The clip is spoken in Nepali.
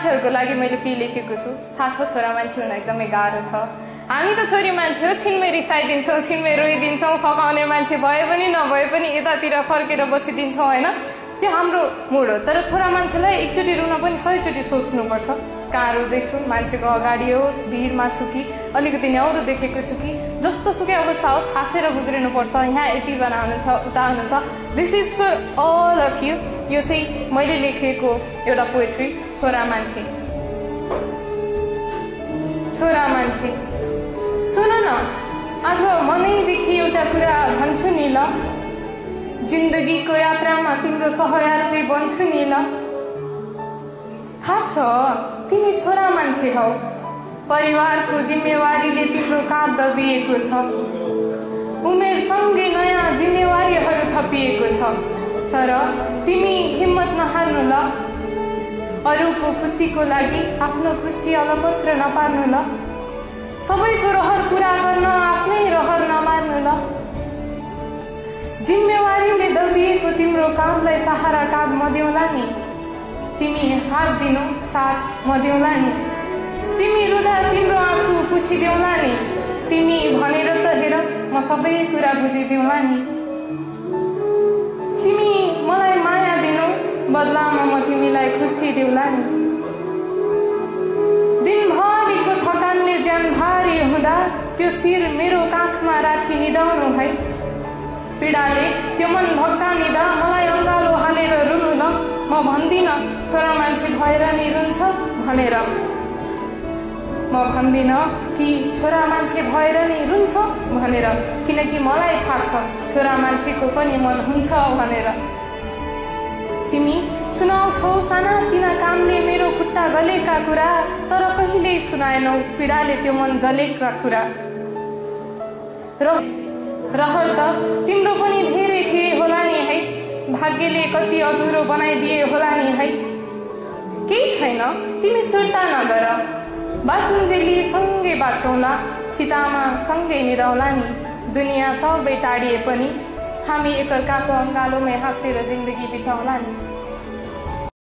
मान्छेहरूको लागि मैले के लेखेको छु थाहा छ? छोरा मान्छे हुन एकदमै गाह्रो छ। हामी त छोरी मान्छे हो, छिनमै रिसाइदिन्छौँ, छिनमै रोइदिन्छौँ, फकाउने मान्छे भए पनि नभए पनि यतातिर फर्केर बसिदिन्छौँ होइन, त्यो हाम्रो मुड हो। तर छोरा मान्छेलाई एकचोटि रुन पनि 100 चोटि सोच्नुपर्छ। कहाँ रुँदैछु, मान्छेको अगाडि होस्, भिडमा छु कि अलिकति न्याउरो देखेको छु कि, जस्तो सुकै अवस्था होस् हाँसेर गुज्रिनुपर्छ। यहाँ यतिजना हुनुहुन्छ, उता हुनुहुन्छ। This is for all of you. यो चाहिँ मैले लेखेको एउटा पोएट्री, छोरा मान्छे। छोरा मान्छे सुन न, आज मनैदेखि एउटा कुरा भन्छु नि ल, जिन्दगीको यात्रामा तिम्रो सहयात्री बन्छु नि ल। थाहा छ तिमी छोरा मान्छे हौ, परिवारको जिम्मेवारीले तिम्रो काँध दबिएको छ, उमेरसँगै नयाँ जिम्मेवारीहरू थपिएको छ। तर तिमी हिम्मत नहार्नु ल, अरूको खुसीको लागि आफ्नो खुसी अलपत्र नपार्नु ल, सबैको रहर पूरा गर्न आफ्नै रहर नमार्नु ल। जिम्मेवारीले दबिएको तिम्रो कामलाई सहारा काँध म देउला नि, तिमी हात दिनु साथ म देउला नि, तिमी रुँदा तिम्रो आँसु पुछिदेउला नि, तिमी भनेर त हेर म सबै कुरा बुझिदेउला नि। तिमी मलाई माया दिनु, बदलामा म तिमीलाई खुसी देउला नि। दिनभरिको थकानले ज्यान भारी हुँदा त्यो शिर मेरो काखमा राखी निदाउनु है, पीडाले त्यो मन भक्कानिदा मलाई अँगालो हालेर रुनु ल। म भन्दिन छोरा मान्छे भएर नि रुन्छ भनेर, म भन्दिन कि छोरा मान्छे भएर नि रुन्छ भनेर, किनकि मलाई थाहा छ छोरा मान्छेको पनि मन हुन्छ भनेर। तिमी सुनाउँछौ सानातिना कामले मेरो खुट्टा गलेका कुरा, तर कहिल्यै सुनाएनौ पीडाले त्यो मन जलेका कुरा। रहर त तिम्रो पनि धेरै थिए होला नि है, भाग्यले कति अधुरो बनाइदिए होला नि है। केही छैन तिमी सुर्ता नगर, बाँचुन्जेली सँगै बाँचौँला, चितामा सँगै निदाउला नि। दुनियाँ सबै टाढिए पनि हामी एकअर्काको अँगालोमै हाँसेर जिन्दगी बिताउला नि।